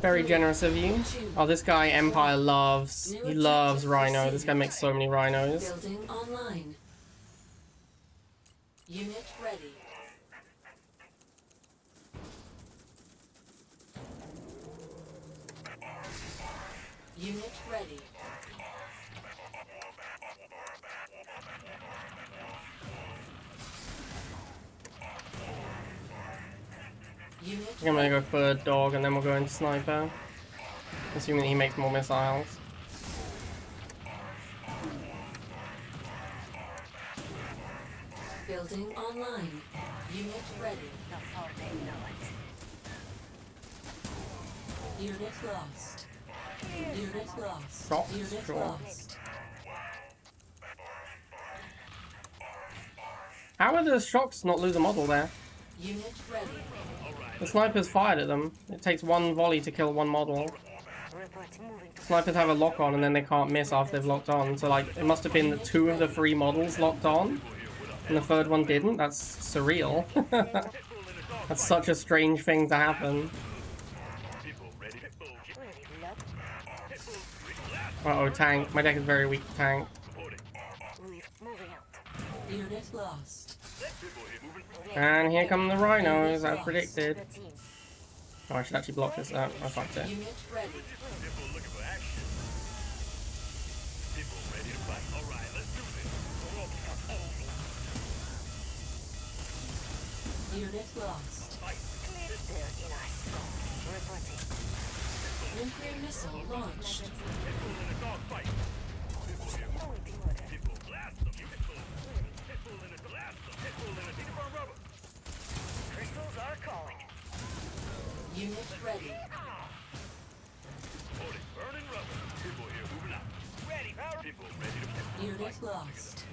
Very generous of you. Oh, this guy Empire loves. He loves rhino. This guy makes so many rhinos. Building online. Unit ready. Unit ready. Unit I think I'm gonna go for dog and then we'll go into sniper. Assuming he makes more missiles. Building online. Unit ready. Before they know it. Unit lost. Unit lost. Shots, Unit sure. lost. How are the shocks not lose a model there? Unit ready. The snipers fired at them. It takes one volley to kill one model. Report moving to Snipers have a lock on and then they can't miss after they've locked on. So like, it must have been that 2 of the 3 models locked on. And the 3rd one didn't. That's surreal. That's such a strange thing to happen. Uh-oh, tank. My deck is very weak to tank. moving out. Unit lost. And here come the rhinos, as predicted. Oh, I should actually block this up. I fucked it. Unit ready. Unit lost. Reporting. Nuclear missile launched. Awaiting order. Crystals are calling. Unit ready. Unit lost.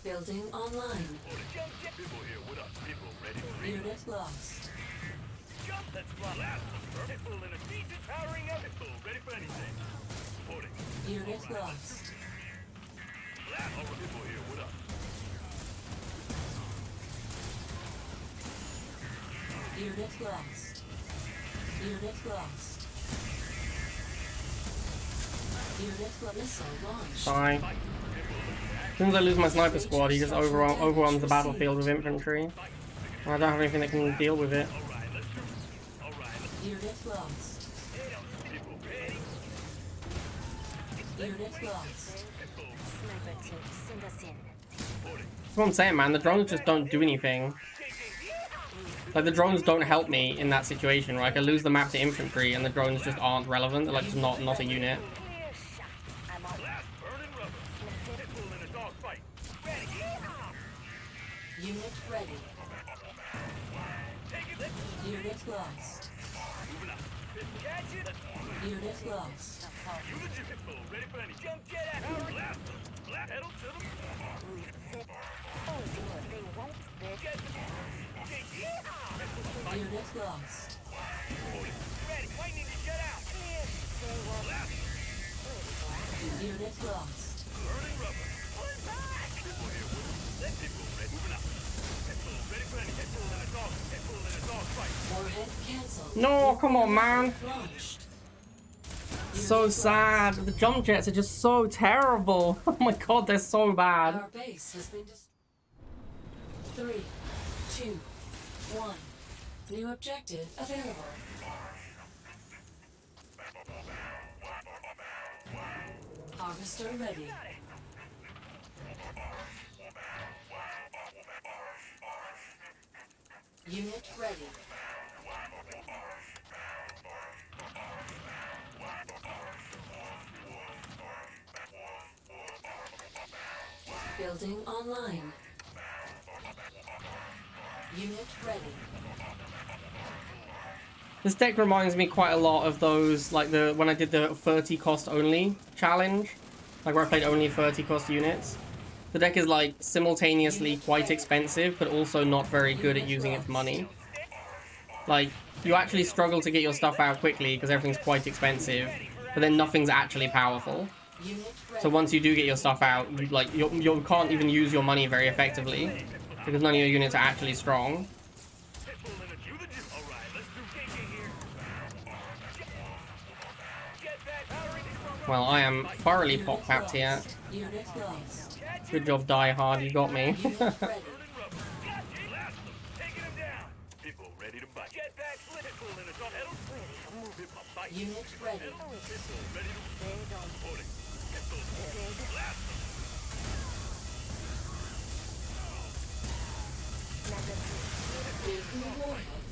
Building online. Unit lost. Unit lost. Unit lost. Unit lost. Unit missile launched. Fine. As soon as I lose my sniper squad, he just overwhelms the battlefield with infantry. And I don't have anything that can deal with it. Unit lost. Unit lost. Sniper team, send us in. That's what I'm saying, man. The drones just don't do anything. Like, the drones don't help me in that situation, right? I lose the map to infantry and the drones just aren't relevant. They're like just not a unit. Clear shot. I'm on. Unit ready. Unit lost. Unit lost. They won't bid. Unit lost. Unit lost. Warhead cancelled. No, come on, man. Launched. So sad. The jump jets are just so terrible. Oh my god, they're so bad. Our base has been 3, 2, 1. New objective available. Harvester ready. Unit ready. Building online. Unit ready. This deck reminds me quite a lot of those, like when I did the 30 cost only challenge, like where I played only 30 cost units. The deck is like simultaneously quite expensive, but also not very good at using its money. Like, you actually struggle to get your stuff out quickly because everything's quite expensive, but then nothing's actually powerful. So once you do get your stuff out, you can't even use your money very effectively because none of your units are actually strong. Well, I am thoroughly pop-capped here. Unit lost. Good job, Die Hard, you got me. Unit ready. People ready to bite. Get back, split it, pull in a dog. Unit ready.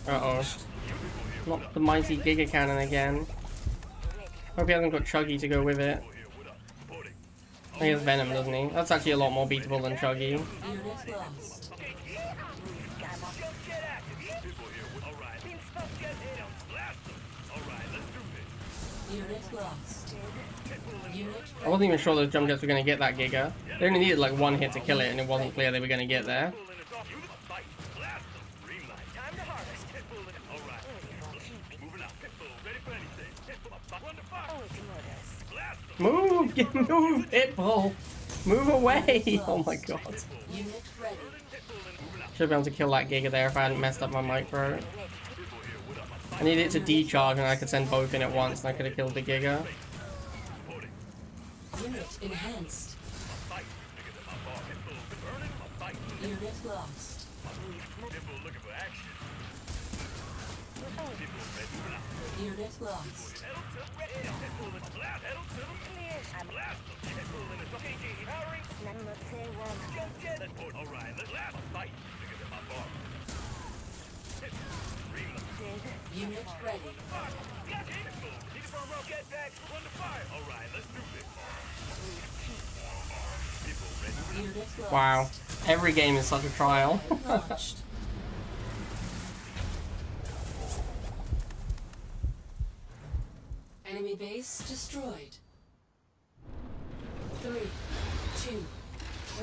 Uh-oh. Not the mighty Giga Cannon again. Hope he hasn't got Chuggy to go with it. He has Venom, doesn't he? That's actually a lot more beatable than Chuggy. Unit lost. Unit lost. Unit I wasn't even sure those jump jets were going to get that Giga. They only needed like one hit to kill it, and it wasn't clear they were going to get there. Move! Move, Pitbull! Move away! Oh my god. Unit ready. Should be able to kill that Giga there if I hadn't messed up my micro. I needed it to decharge and I could send both in at once and I could have killed the Giga. Unit enhanced. Unit lost. Unit lost. Unit ready. Unit lost. Wow. Every game is such a trial. Launched. Enemy base destroyed. 3, 2,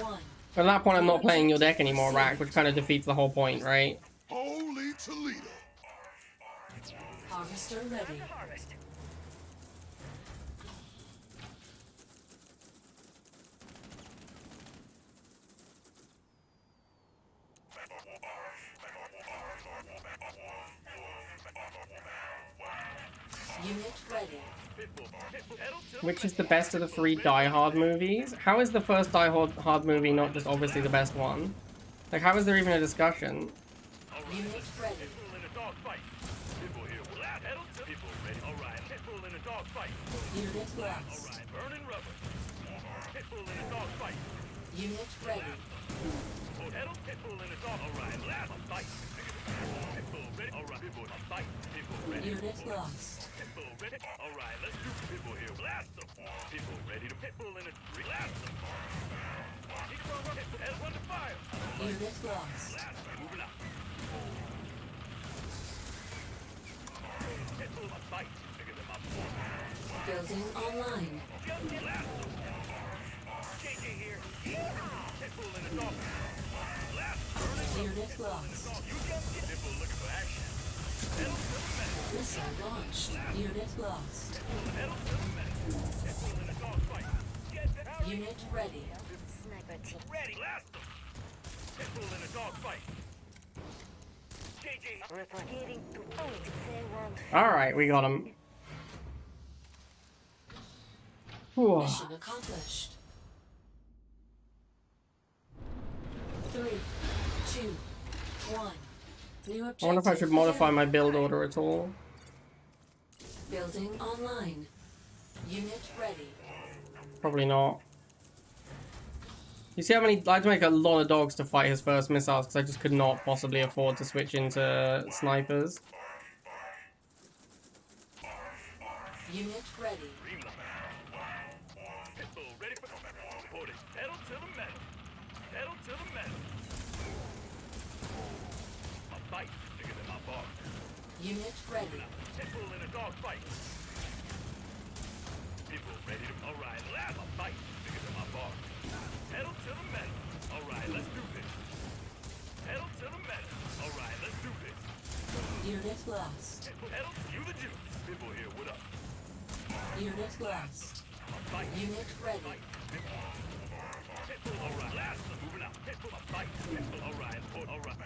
1. At that point I'm not playing your deck anymore, Rak, which kind of defeats the whole point, right? Holy Toledo. Harvester ready. Unit ready. Which is the best of the 3 Die Hard movies? How is the first Die Hard movie not just obviously the best one? Like, how is there even a discussion? Unit ready. Unit lost. Unit ready. Unit lost. Alright, let's do people here. Blast them. People ready to pitbull in a blast them. Head under fire. Unit lost. Moving out. Pitbull a bite. Bigger than my form. Building online. JJ here. Pitbull in a dog. Unit lost. Pitbull looking for action. Missile launched. Unit lost. Unit ready. Sniper team. Ready. Blast them. Pitbull in a dog fight. JJ. Reporting to point. They won't. Alright, we got him. Whew. Mission accomplished. 3, 2, 1. New objective. I wonder if I should modify my build order at all. Building online. Unit ready. Probably not. You see how many... I had to make a lot of dogs to fight his first missiles because I just could not possibly afford to switch into snipers. Unit ready. Pitbull ready for reporting. Pedal to the metal. Pedal to the metal. My bite bigger than my bar. Unit ready. Pitbull in a dog fight. People ready to. Alright, last my bite bigger than my bar. Pedal to the metal. Alright, let's do this. Pedal to the metal. Alright, let's do this. Unit lost. Pedal to you the juice. People here, what up? Unit lost. My bite. Unit ready. Pitbull, alright, last them. Moving out. Pitbull, my bite. Pitbull, alright, alright.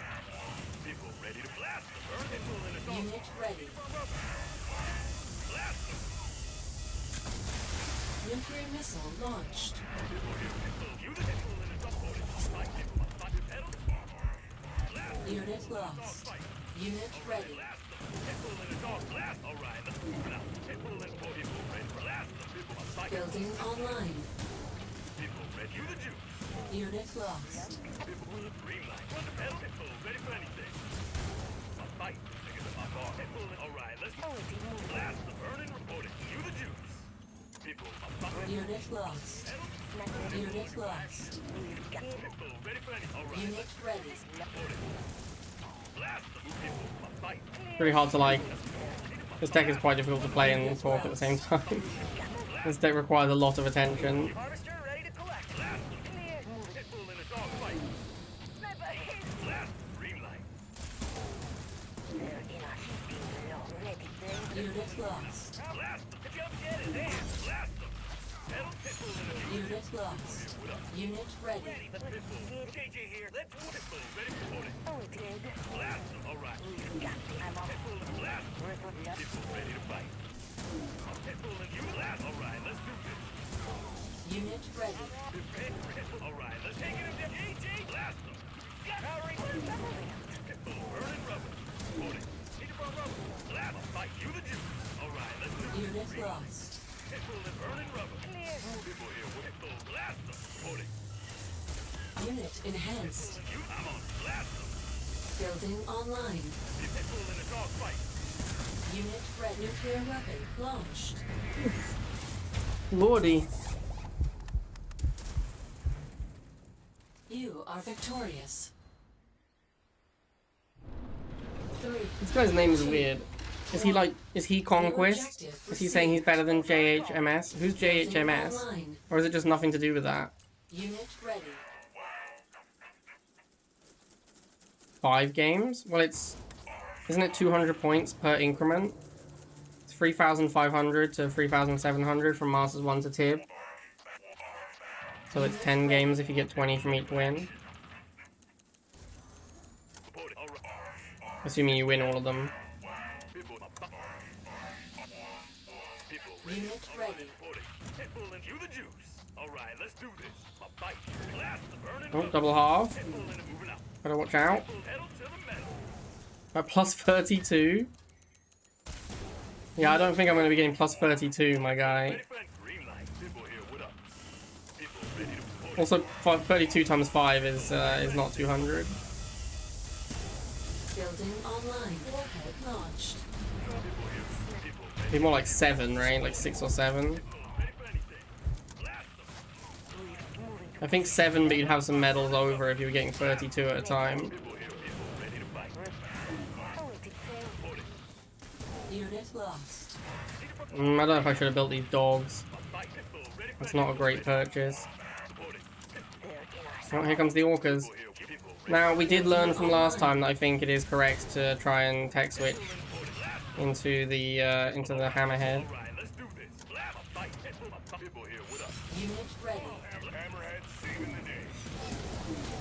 People ready to blast them. Burn Pitbull in a dog. Unit ready. Blast them. Missile launched. Unit lost. Unit ready. Building online. Unit lost. Unit lost. Unit lost. Unit ready. Pretty hard to like. This deck is quite difficult to play and talk at the same time. This deck requires a lot of attention. Harvester ready to collect. Clear. Sniper hit. They're in a heaping low. Ready, baby. Unit lost. Unit lost. Unit ready. JJ here. Let's Oh, it did. We've got it. I'm off. Worth of nothing. Unit ready. Unit lost. Unit enhanced. Building online. Unit ready. Nuclear weapon launched. Lordy. You are victorious. 3. This guy's name is weird. Is he like, is he Conquest? Is he saying he's better than JHMS? Who's JHMS? Online. Or is it just nothing to do with that? Unit ready. 5 games? Well, isn't it 200 points per increment? It's 3,500 to 3,700 from Masters 1 to Tib. So it's 10 games if you get 20 from each win. Assuming you win all of them. Unit ready. Oh, double half. Gotta watch out. At plus 32. Yeah, I don't think I'm gonna be getting plus 32, my guy. Also, 32 times 5 is not 200. Building online. Warhead launched. It'd be more like 7, right? Like 6 or 7. I think 7, but you'd have some medals over if you were getting 32 at a time. Unit lost. I don't know if I should have built these dogs. That's not a great purchase. Oh, here comes the orcas. Now, we did learn from last time that I think it is correct to try and tech switch into the hammerhead. Unit ready.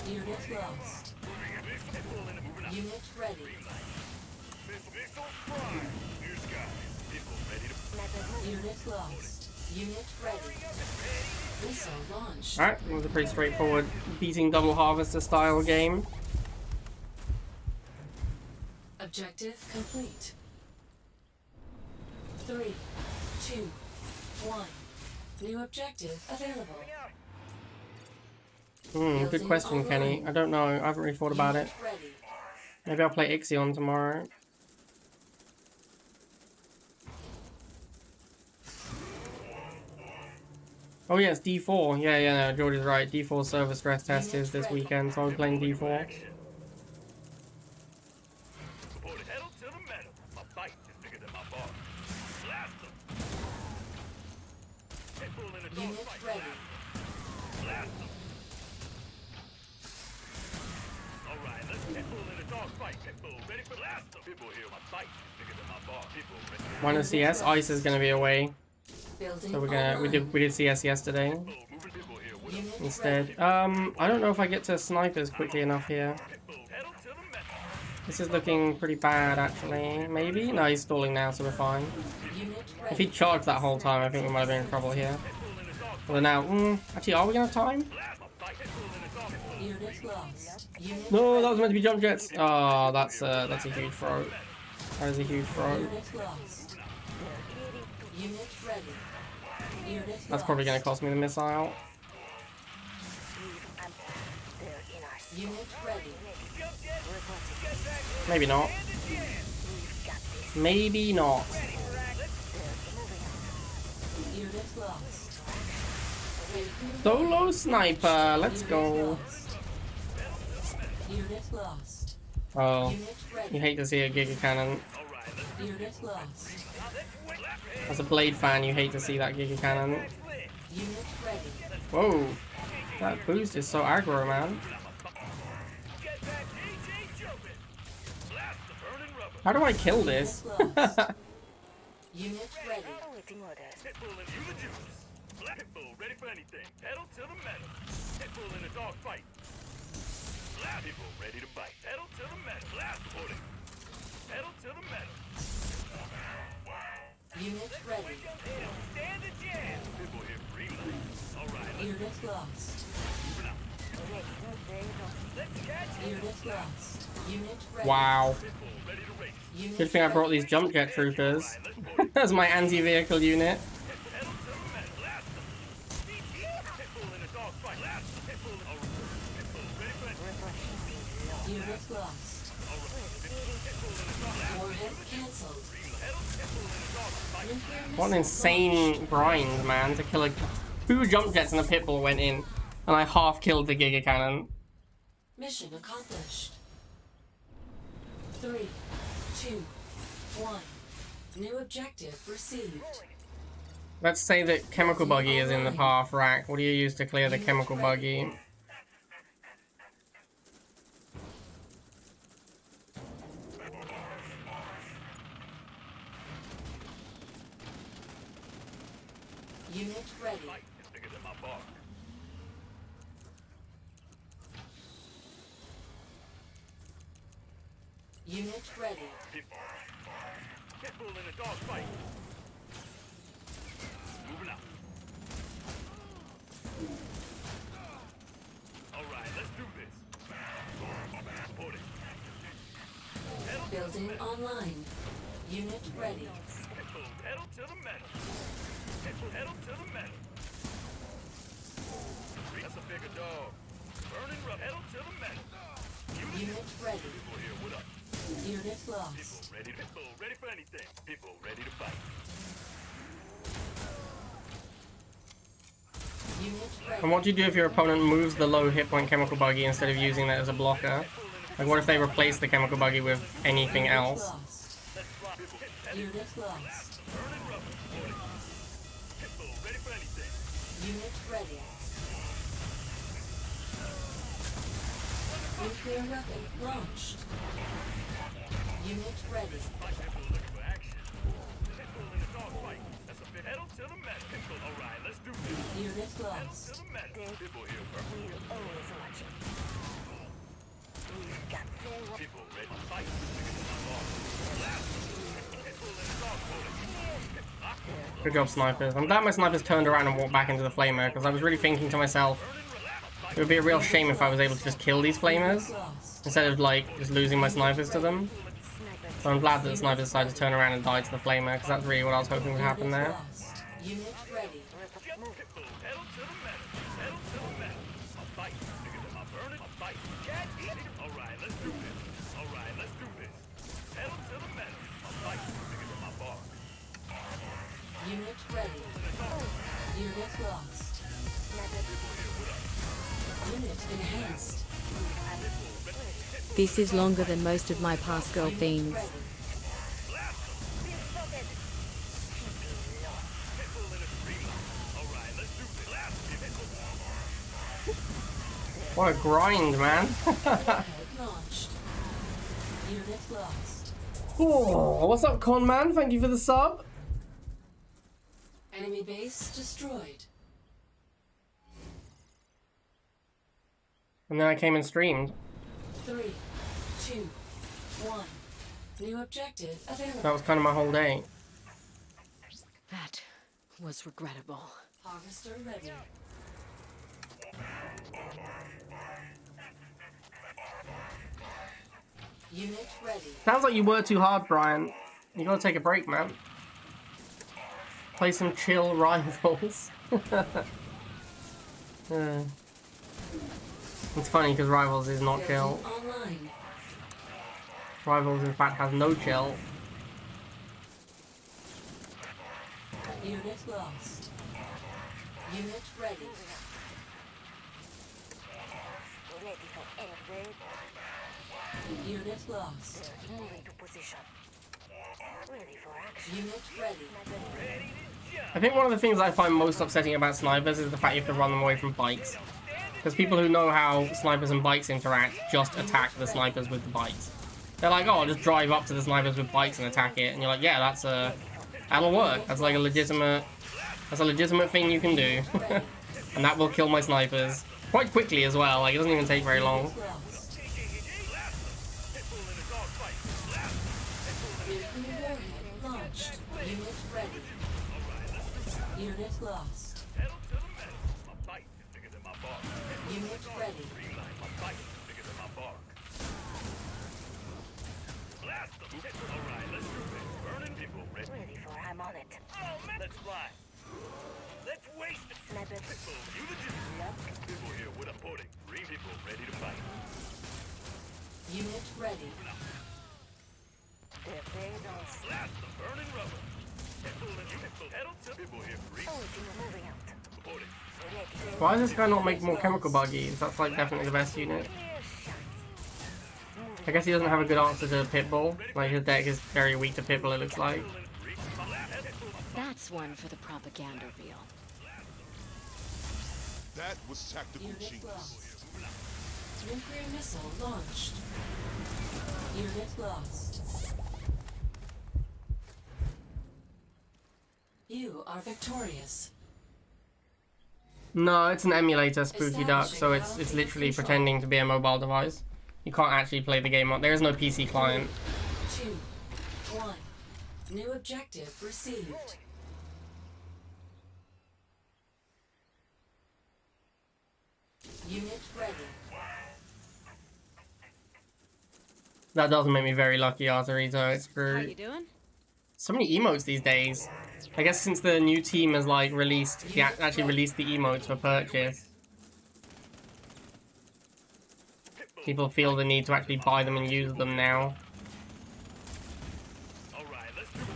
Unit lost. Unit ready. Unit lost. Unit ready. Missile launched. Alright, it was a pretty straightforward beating double harvester style game. Objective complete. 3, 2, 1. New objective available. Good question, Kenny. I don't know. I haven't really thought about it. Unit ready. Maybe I'll play Ixion tomorrow. Oh yeah, it's D4. Yeah, no, George is right. D4 server stress test is this weekend, so I'll be playing D4. Unit ready. One of CS, Ice is gonna be away. Building So we did CS yesterday Unit instead. I don't know if I get to snipers quickly enough here. This is looking pretty bad actually. Maybe? No, he's stalling now, so we're fine. Unit If he ready. charged that whole time, I think we might have been in trouble here. Well, now, actually, are we gonna have time? Unit lost. Unit No, that was meant to be jump jets. Oh, that's a huge throw. That is a huge throw. Unit lost. Unit ready. Unit That's probably gonna lost. cost me the missile. Unit ready. Maybe not. Maybe not. Unit lost. Solo sniper, let's Unit go. lost. Unit lost. Oh, Unit you ready. hate to see a giga cannon. Unit lost. As a Blade fan, you hate to see that giga cannon. Unit ready. Whoa, that boost is so aggro, man. How do I kill this? Unit ready. Awaiting orders. Pitbull and you the juice. Pitbull ready for anything. Pedal to the metal. Pitbull in a dog fight. Pitbull ready to bite. Pedal to the metal. Blast pulling. Pedal to the metal. Unit ready. Stand a jam. Pitbull here free line. All right, Unit lost. let's catch it. Unit lost. Unit ready. Wow. Pitbull ready to race. Unit Good thing I brought ready. these jump jet troopers as my anti-vehicle unit. Pedal to the metal. Blast them. Pitbull in a dog fight. Blast them. Pitbull. All right. Pitbull ready for anything. Unit lost. Warhead cancelled. What an insane grind, man, to kill a... 2 jump jets and a pitbull went in, and I half killed the giga cannon. Mission accomplished. 3, 2, 1. New objective received. Let's say that chemical buggy is in the path, Rak. What do you use to clear the chemical buggy? Unit ready. It's bigger than my bar. Unit ready. Pitbull in a dog fight. Moving out. All right, let's do this. Support it. Building online. Unit ready. Pitbull, pedal to the metal. Pitbull, pedal to the metal. That's a bigger dog. Burning rubber. Pedal to the metal. Unit ready. People here, what up? Unit lost. Pitbull ready. Pitbull ready for anything. Pitbull ready to fight. Unit ready. And what do you do if your opponent moves the low hit point chemical buggy instead of using that as a blocker? Like, what if they replace the chemical buggy with anything Unit else? lost. Unit lost. Pitbull ready for anything. Unit ready. Nuclear weapon launched. Unit ready. Pitbull looking for action. Pitbull in a dog fight. That's a big pedal to the metal. Pitbull, all right, let's do this. Unit Pedal lost. to the metal. Pitbull here, first. We'll always watch it. We've got their Pitbull ready to fight. Bigger than my bar. Pitbull in a dog fight. Good job, snipers. I'm glad my snipers turned around and walked back into the flamer, because I was really thinking to myself, it would be a real shame if I was able to just kill these flamers, Lost. instead of, like, just losing my snipers to them. So I'm glad that the snipers decided to turn around and die to the flamer, because that's really what I was hoping would happen there. Lost. Unit ready. Pitbull, pedal to the metal. Pedal to the metal. A fight. Bigger than my burning. A fight. Catch it. All right, let's do this. All right, let's do this. Pedal to the metal. A fight. Bigger than my bar. Unit ready. Unit lost. Unit enhanced. This is longer than most of my past girl themes. Ready. Pitbull in a streamline. All right, let's do this. Pitbull. What a grind, man. Head launched. Unit lost. Oh, what's up, con man? Thank you for the sub. Enemy base destroyed. And then I came and streamed. 3, 2, 1. New objective available. That was kind of my whole day. That was regrettable. Harvester ready. Unit ready. Sounds like you were too hard, Brian. You gotta take a break, man. Play some chill Rivals. It's funny because Rivals is not chill. Building online. Rivals, in fact, has no chill. Unit lost. Unit ready. Ready for upgrade. Unit lost. Moving to position. Ready for action. Unit ready. I think one of the things I find most upsetting about snipers is the fact you have to run them away from bikes. Because people who know how snipers and bikes interact just attack the snipers with the bikes. They're like, oh, I'll just drive up to the snipers with bikes and attack it. And you're like, yeah, that'll work. That's like a legitimate thing you can do. And that will kill my snipers. Quite quickly as well, like it doesn't even take very long. Unit lost. Nuclear warhead launched. Unit ready. Unit lost. Unit ready. Ready for I'm on it. Let's fly. Let's waste it. Sniper. You the people here with a pudding. 3 people ready to fight. Unit ready. The bed on Blast the burning rubber. Pedal to people here. 3 moving out. pudding. Ready. Why does this guy not make more chemical buggies? That's like definitely the best unit. I guess he doesn't have a good answer to Pitbull. Like his deck is very weak to Pitbull, it looks like. That's one for the propaganda reel. That was tactical Unit genius. lost. Nuclear missile launched. Unit lost. You are victorious. No, it's an emulator, Spooky Duck, so it's literally pretending to be a mobile device. You can't actually play the game on. There is no PC client. 2, 1. New objective received. Unit ready. That doesn't make me very lucky, Arturito. It's How you screwed. doing? So many emotes these days. I guess since the new team has like released, actually released the emotes for purchase, people feel the need to actually buy them and use them now. Alright, let's do it.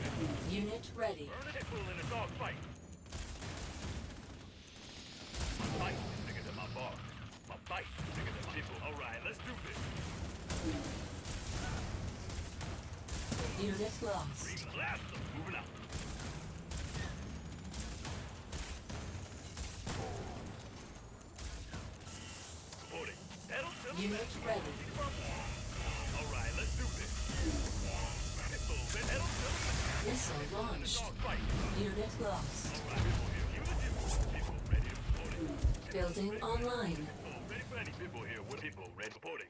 Unit ready. Burn a Pitbull in a dog fight. My bite is bigger than my bar. My bite is bigger than my people. Alright, let's do this. Unit lost. Blast them. Moving out. Supporting. Pedal to the Unit ready. Alright, let's do this. Pitbull, pedal to the Missile launched. dog fight. Unit lost. Alright, people here. You the people ready to support it. Building online. Ready for any people here with people ready supporting.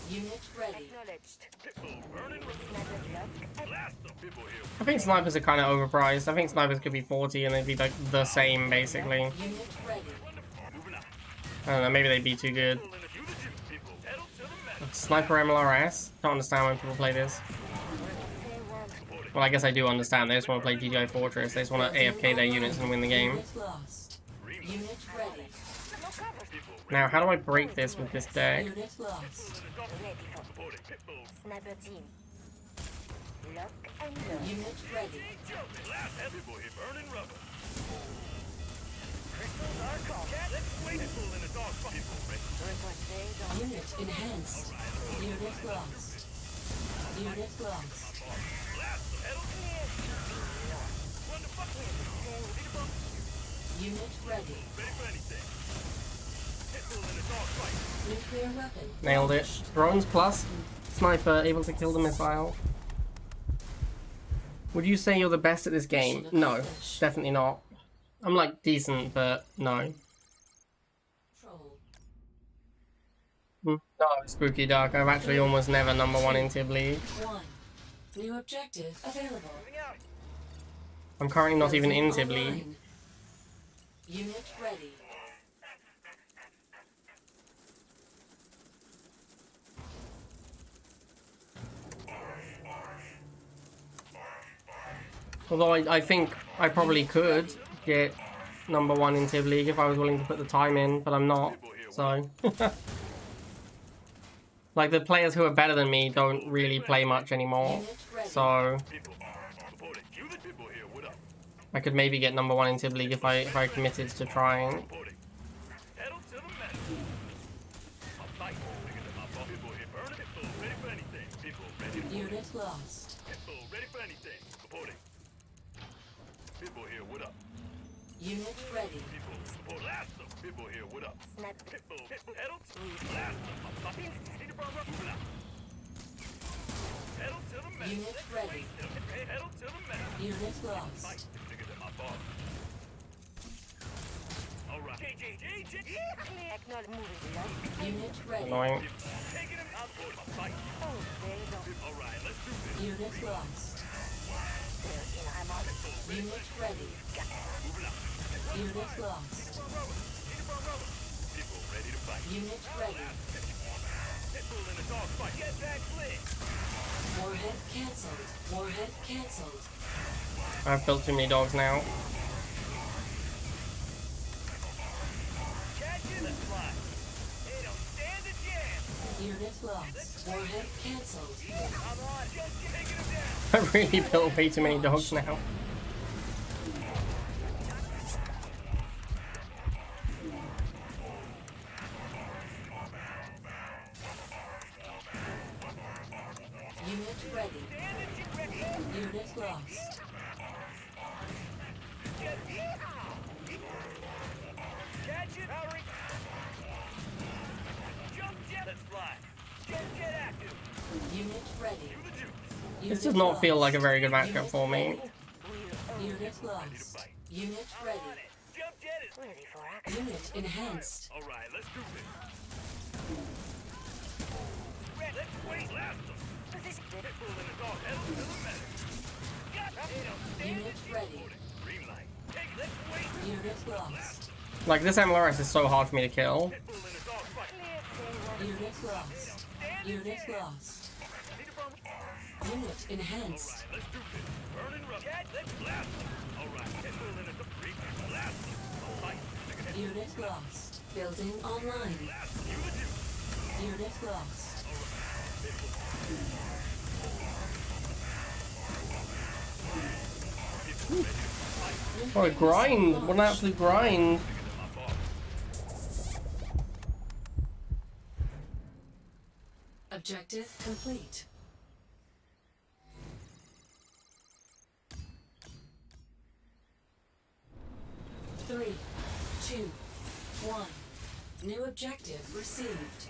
Unit ready. Acknowledged. Pitbull burning with Sniper lock. blast them. People here. I think snipers are kind of overpriced. I think snipers could be 40 and they'd be like the same basically. Unit ready. Moving out. I don't know, maybe they'd be too good. You the people. Pedal to the metal. Sniper MLRS? Don't understand when people play this. Well, I guess I do understand. They just want to play GDI Fortress. They just want to AFK their units and win the game. Unit lost. Unit ready. Now, how do I break this with this deck? Unit lost. Ready for Supporting. Pitbull. sniper team. Lock and load. Unit ready. Blast people here. Burning rubber. Let's Wait, Pitbull in a dog fight. People ready. report bed on Unit enhanced. Unit lost. Unit lost. Blast them. Pedal. Run the fuck. Unit ready. Ready for anything. Pitbull in a dog fight. Nuclear weapon. Nailed it. launched. Drones plus sniper able to kill the missile. Would you say you're the best at this game? No, definitely not. I'm like decent, but no. Troll. No, Spooky Duck. I've actually almost never #1 in Tib League. 1. New objective available. I'm currently not even in Tib Building League. online. Unit ready. Although I think I probably could get #1 in Tib League if I was willing to put the time in, but I'm not. So, like the players who are better than me don't really play much anymore. Unit ready. So People, reporting. You the people here, what up? I could maybe get #1 in Tib League if I committed to trying. Reporting. Pedal to the metal. A fight bigger than my ball. People here burning. People ready for anything. People ready to Unit lost. People ready for anything. Reporting. People here, what up? Unit ready. People support blast them. People here, what up? Snap. People pedal to blast them. A fight. Pedal to the metal. Unit ready. Pedal to the metal. Unit lost. Fight bigger than my ball. All right. Acknowledge moving below. Unit ready. Annoying. Taking him out for the fight. Oh, there you go. All right, let's do this. Unit lost. I'm on it. Unit ready. Unit lost. People ready to fight. Unit ready. Pitbull in a dog fight. Get back lit. Warhead cancelled. Warhead cancelled. I've built too many dogs now. Catch in the fly. They don't stand a chance. Unit lost. Warhead cancelled. I'm on. Just taking him down. I've really built way too many dogs now. Unit ready. Unit lost. Catch it. Hurry. Jump jet. Let's fly. Get active. Unit ready. Do the juice. This does not feel like a very good matchup for me. Unit lost. Unit ready. Jump jet is Ready for action. Unit enhanced. all right. Let's do this. Let's wait. Blast them. Position. Pitbull in a dog. Pedal to the metal. Got they don't stand Unit ready. green light. Take. Let's wait. Unit lost. Like this MLRS is so hard for me to kill. Pitbull in a dog fight. Unit lost. Unit lost. Need a bomb. Unit enhanced. Let's do this. Burning rubber. Let's blast them. All right. Pitbull in a dog. Blast them. A fight. Unit lost. Building online. You the juice. Unit lost. Oh, a grind! What an absolute grind! Objective complete. Three, two, one. New objective received.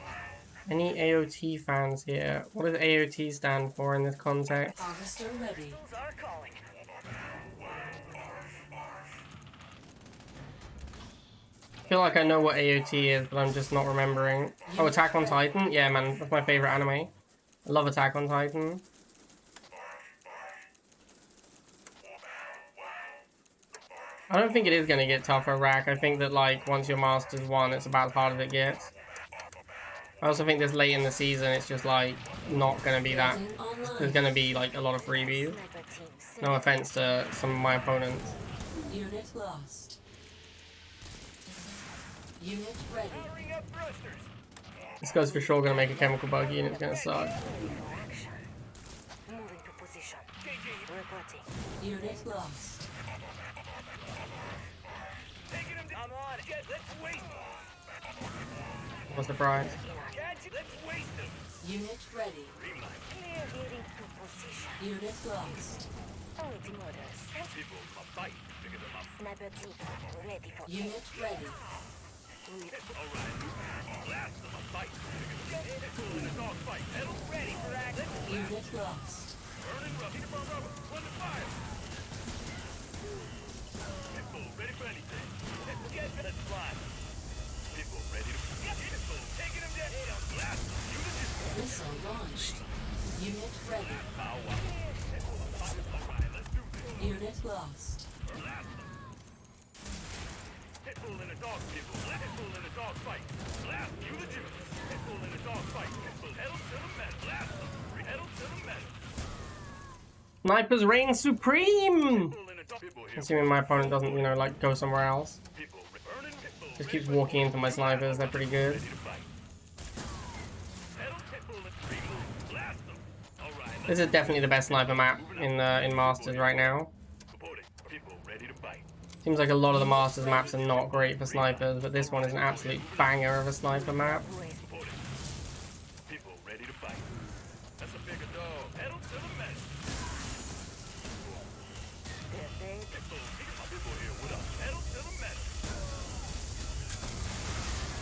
Any AOT fans here? What does AOT stand for in this context? Harvester ready. Are calling. I feel like I know what AOT is, but I'm just not remembering. Oh, Attack on Titan? Yeah, man, that's my favorite anime. I love Attack on Titan. I don't think it is going to get tougher, Rak. I think that, like, once you're Masters 1, it's about as hard as it gets. I also think this late in the season, it's just, like, not going to be that... Building online. There's going to be, like, a lot of freebies. Sniper team. No offense to some of my opponents. Unit lost. Unit ready. Powering up thrusters. This guy's for sure going to make a chemical buggy and it's going to suck. Ready for action. Moving to position. Reporting. Unit lost. Taking him down. I'm on it. Let's waste him. What's the prize? Catch it. Let's waste him. Unit ready. Green light. Clear heading to position. Unit lost. Awaiting orders. People, a fight. Bigger than my... Sniper team. Ready for Unit ready. All right. Blast them, a fight. Bigger than... Pitbull in a dog fight. Pedal ready for action. Unit lost. Burning rubber. Need a bomb rubber. Run the fire. Pitbull ready for anything. Let's fly. Pitbull ready to... Pitbull taking him down. They don't blast them. You the juice. Missile launched. Unit ready. Pow wow. Pitbull, a fight. All right, let's do this. Unit lost. Blast them. Pitbull in a dog. Pitbull in a dog fight. Blast you the juice. Pitbull in a dog fight. Pitbull pedal to the metal. Blast them. Pedal to the metal. Snipers reign supreme! Pitbull in a dog. Pitbull here. Assuming my opponent doesn't, you know, like, go somewhere else. Pitbull burning. Pitbull. Just keeps walking into my snipers, they're pretty good. Ready to fight. Pedal Pitbull and Pitbull. Blast them. All right. This is definitely the best sniper map in Masters right now. Supporting. Pitbull ready to fight. Seems like a lot of the Masters maps are not great for snipers, but this one is an absolute banger of a sniper map. Supporting. Pitbull ready to fight. That's a bigger dog. Pedal to the metal. Pitbull. Pitbull here with us. Pedal to the metal.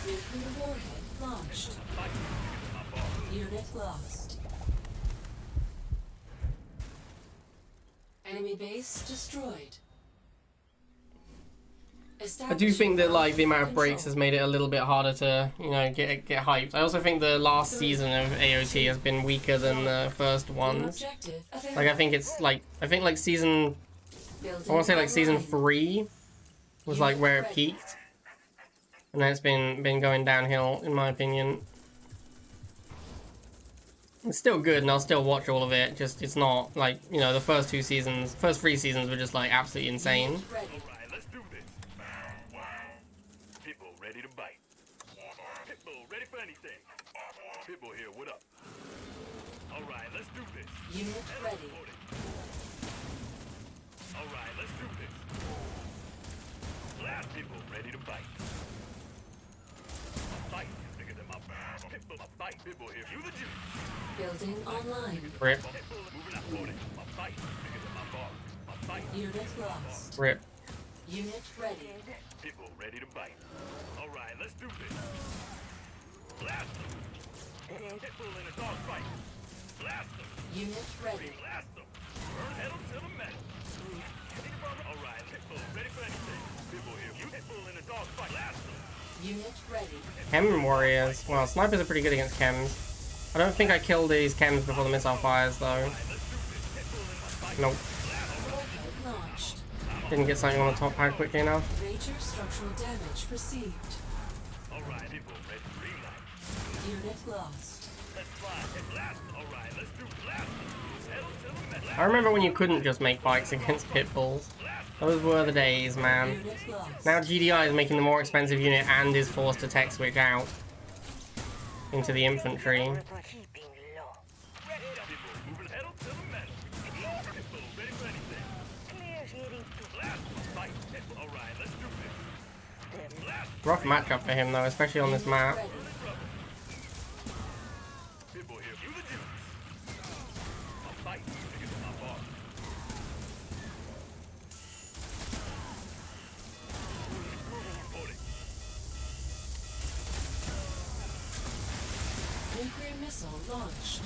Nuclear warhead launched. Fight. My ball. Unit lost. Enemy base destroyed. I do think that like the amount of breaks has made it a little bit harder to, you know, get hyped. I also think the last season of AOT has been weaker than the first ones. Like I think like season, I want to say like season 3 was like where it peaked, and then it's been going downhill in my opinion. It's still good, and I'll still watch all of it. Just it's not like, you know, the first 3 seasons were just like absolutely insane. Alright, let's do this. Pitbull ready to bite. Pitbull ready for anything. Pitbull here, what up? Alright, let's do this. Unit ready. Alright, let's do this. Blast Pitbull ready to bite. A bite is bigger than my Pitbull, a bite. Pitbull here. You the juice. Building online. Rip, Pitbull moving up for it. A bite is bigger than my bar. A bite. Unit lost. rip. Unit ready. Pitbull ready to bite. Alright, let's do this. Blast them. Pitbull in a dog fight. Blast them. Unit ready. Blast them. Burn pedal to the metal. Alright, Pitbull ready for anything. Pitbull here. You Pitbull in a dog fight. Blast them. Unit ready. Chem warriors. Well, snipers are pretty good against chems. I don't think I killed these chems before the missile fires though. Nope. Warhead launched. Didn't get something on the top pad quickly enough. Major structural damage received. Alright, Pitbull ready to relight. Unit lost. Let's fly. Blast them. Alright, let's do blast them. Pedal to the metal. I remember when you couldn't just make bikes against pit bulls. Those were the days, man. Unit lost. Now GDI is making the more expensive unit and is forced to tech switch out into the infantry. Pitbull moving pedal to the metal. Pitbull ready for anything. Blast them. Fight. Pitbull. Alright, let's do this. Blast them. Rough matchup for him though, especially on this map. Ready. Pitbull here. You the juice. A bite is bigger than my bar. Nuclear missile launched.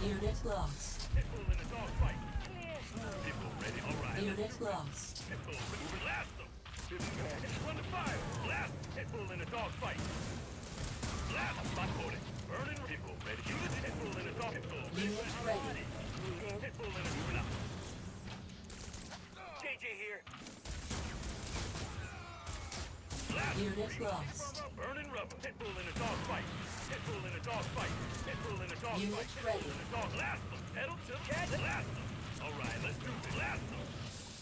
Unit lost. Pitbull in a dog fight. Pitbull ready. Alright. Unit lost. Pitbull moving. Blast them. Pitbull under fire. Blast. Pitbull in a dog fight. Blast. Spot for it. Burning. Pitbull ready. You the Pitbull in a dog. Pitbull. Unit ready. Pitbull in a moving up. JJ here. Blast. Unit lost. Burning rubber. Pitbull in a dog fight. Pitbull in a dog fight. Pitbull in a dog Unit fight. ready. Pitbull in a dog. Blast them. Pedal to the cat. Blast them. Alright, let's do this. Blast them.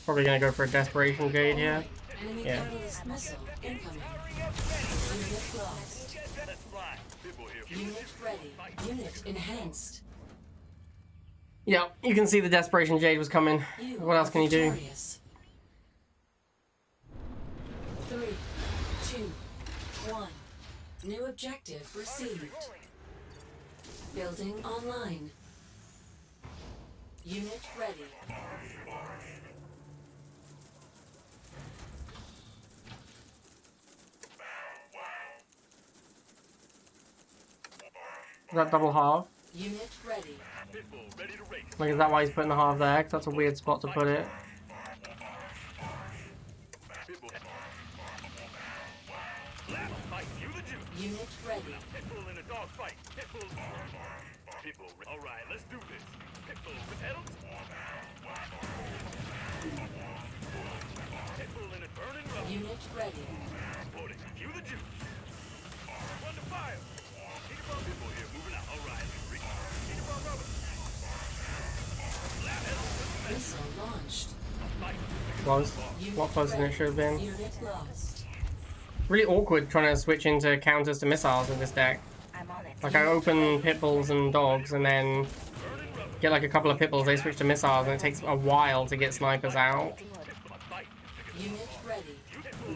Probably gonna go for a desperation jade here. Enemy Yeah. catalyst missile incoming. Unit lost. Let's fly. Pitbull here. Unit ready. Unit enhanced. Yeah, you can see the desperation jade was coming. You What else are can you do? victorious. 3, 2, 1. New objective received. Building online. Unit ready. Is that double half? Unit ready. Pitbull ready to race. Like, is that why he's putting the half there? 'Cause that's a weird spot to put it. Pitbull. Blast. Fight. You the juice. Unit ready. Pitbull in a dog fight. Pitbull. Pitbull. Alright, let's do this. Pitbull. Pedal. Pitbull in a burning rubber. Unit ready. Reporting. Cue the juice. Under fire. Peter Bomb Pitbull here, moving out. Alright. Peter Bomb rubber. Missile launched. Close. A lot closer than it should have been. Unit lost. Really awkward trying to switch into counters to missiles with this deck. I'm on it. Like I open pitbulls and dogs and then get like a couple of pitbulls, they switch to missiles and it takes a while to get snipers out. Unit ready.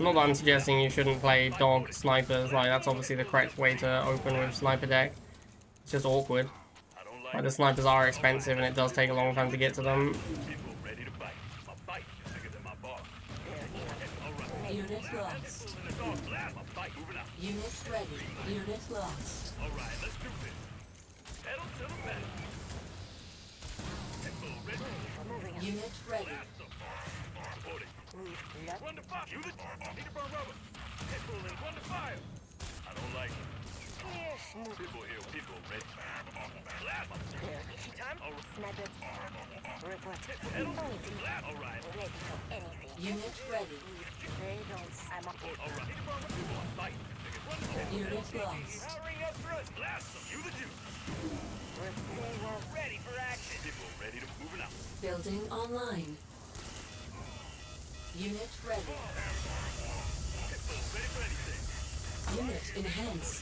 Not that I'm suggesting you shouldn't play dog snipers, like that's obviously the correct way to open with sniper deck. It's just awkward. Like the snipers are expensive and it does take a long time to get to them. People ready to bite. My bite is bigger than my bar. Unit lost. My bite moving out. Unit ready. Unit lost. Alright, let's do this. Pedal to the metal. Pitbull ready. Unit ready. Reporting. Run the fire. Cue the Peter Bomb rubber. Pitbull in. Run the fire. I don't like it. Pitbull here. Pitbull ready. Blast. Time? Snap it. Report. Pedal. Blast. Alright. Ready for anything. Unit ready. They don't. I'm on it. Alright. Peter Bomb rubber. My bite. Unit lost. Powering up for us. Blast them. Cue the juice. They won't. Ready for action. Pitbull ready to moving out. Building online. Unit ready. Pitbull ready for anything. Unit enhanced.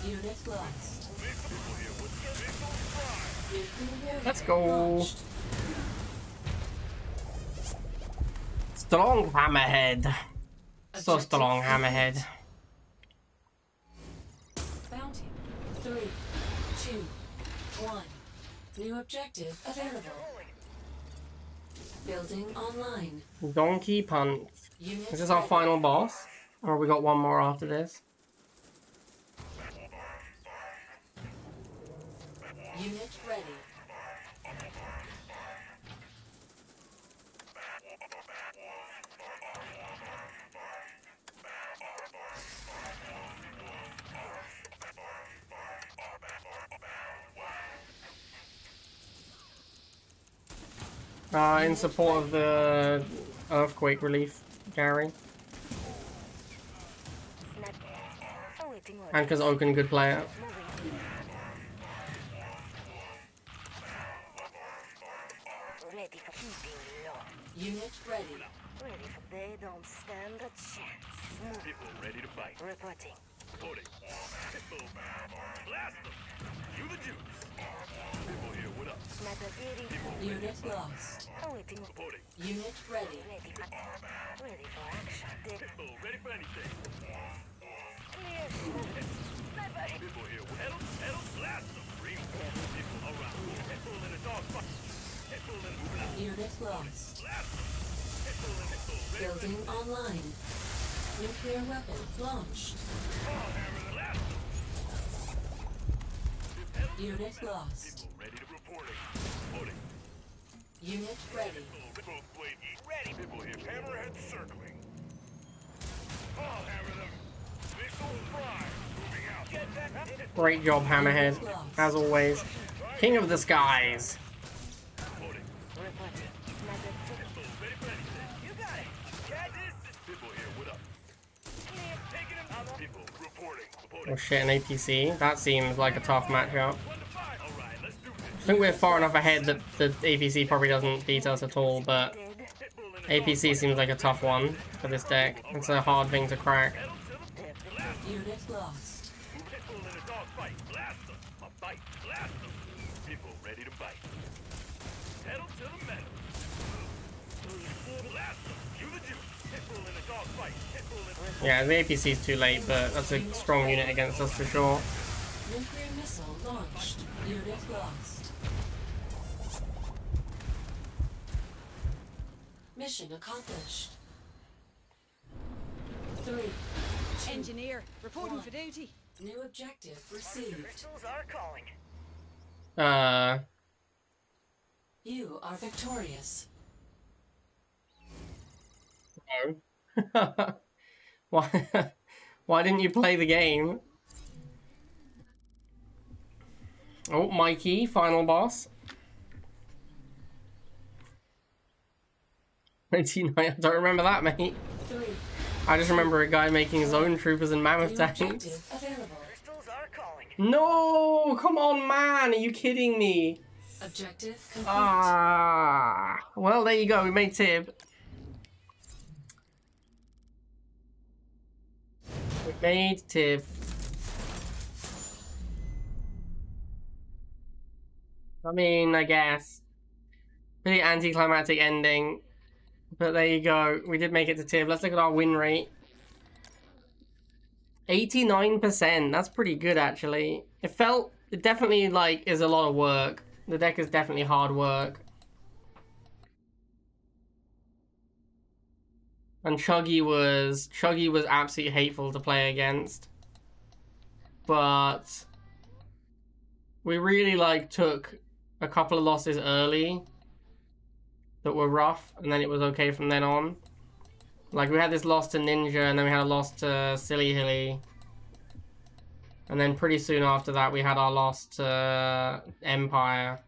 Unit lost. Pitbull here with Pitbull fry. Nuclear Let's warhead go. launched. Strong hammerhead. So Objective strong hammerhead. Bounty. 3, 2, 1. New objective available. Building online. Donkey punch. Unit Is this our ready. final boss? Or we got one more after this? Unit ready. In support of the earthquake relief, Gary. Snap. Awaiting order. And because Oaken, good player. Ready for keeping low. Unit ready. Ready for. They don't stand a chance. Move. Pitbull ready to fight. Reporting. Reporting. Pitbull. Blast them. Cue the juice. Pitbull here. What up? Snap it. Unit lost. Awaiting. Reporting. Unit ready. Ready for. Ready for action. They Pitbull ready for anything. clear. Sniper. Pitbull here. Pedal. Blast them. Ring. Pitbull around. Pitbull in a dog fight. Pitbull in moving out. Unit lost. Blast them. Pitbull in Pitbull ready. Building online. Nuclear weapon launched. Blast them. Unit lost. Pitbull ready to reporting. Reporting. Unit ready. Pitbull blade ready. Pitbull here. Hammerheads circling. I'll hammer them. Missile fry. Moving out. Get back. Great job, Hammerhead. As always. King of the skies. Reporting. Reporting. Snap it. Pitbull ready for anything. You got it. Cat this is Pitbull here. What up? Taking him. Pitbull reporting. Reporting. Oh shit, an APC. That seems like a tough matchup. One to five. All right. Let's do this. I think we're far enough ahead that the APC probably doesn't beat us at all, but Dead. Pitbull in a APC seems like a tough one for this deck. It's a hard thing to crack. pedal to the blast. Unit lost. Pitbull in a dog fight. Blast them. A bite. Blast them. Pitbull ready to bite. Pedal to the metal. Blast them. Cue the juice. Pitbull in a dog fight. Pitbull in Yeah, the APC's too late, but that's a strong unit against us for sure. Nuclear missile launched. Unit lost. Mission accomplished. 3, 2, Engineer, reporting for duty. new objective received. Crystals are calling. You are victorious. No. Why? Why didn't you play the game? Oh, Mikey, final boss. 29. I don't remember that, mate. 3. I just remember a guy making zone troopers and mammoth New tanks. objective available. Crystals are calling. No, come on, man. Are you kidding me? Objective complete. Ah, well, there you go. We made Tib. We made Tib. I mean, I guess. Pretty anticlimactic ending. But there you go. We did make it to Tib. Let's look at our win rate. 89%. That's pretty good, actually. It definitely, like, is a lot of work. The deck is definitely hard work. And Chuggy was absolutely hateful to play against. But we really, like, took a couple of losses early that were rough, and then it was okay from then on. Like, we had this loss to Ninja, and then we had a loss to Silly Hilly. And then pretty soon after that, we had our loss to Empire.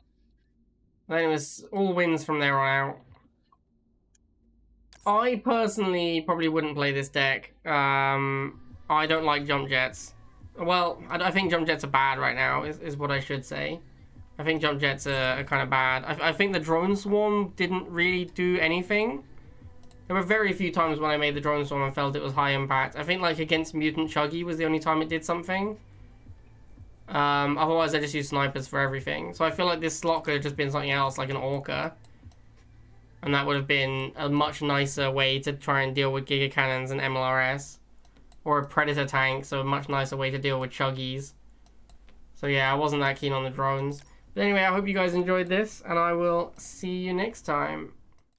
And then it was all wins from there on out. I personally probably wouldn't play this deck. I don't like jump jets. Well, I think jump jets are bad right now, is what I should say. I think jump jets are kind of bad. I think the drone swarm didn't really do anything. There were very few times when I made the drone swarm and felt it was high impact. I think, like, against Mutant Chuggy was the only time it did something. Otherwise, I just use snipers for everything. So I feel like this slot could have just been something else, like an Orca. And that would have been a much nicer way to try and deal with Giga Cannons and MLRS. Or a Predator tank, so a much nicer way to deal with Chuggies. So yeah, I wasn't that keen on the drones. But anyway, I hope you guys enjoyed this, and I will see you next time.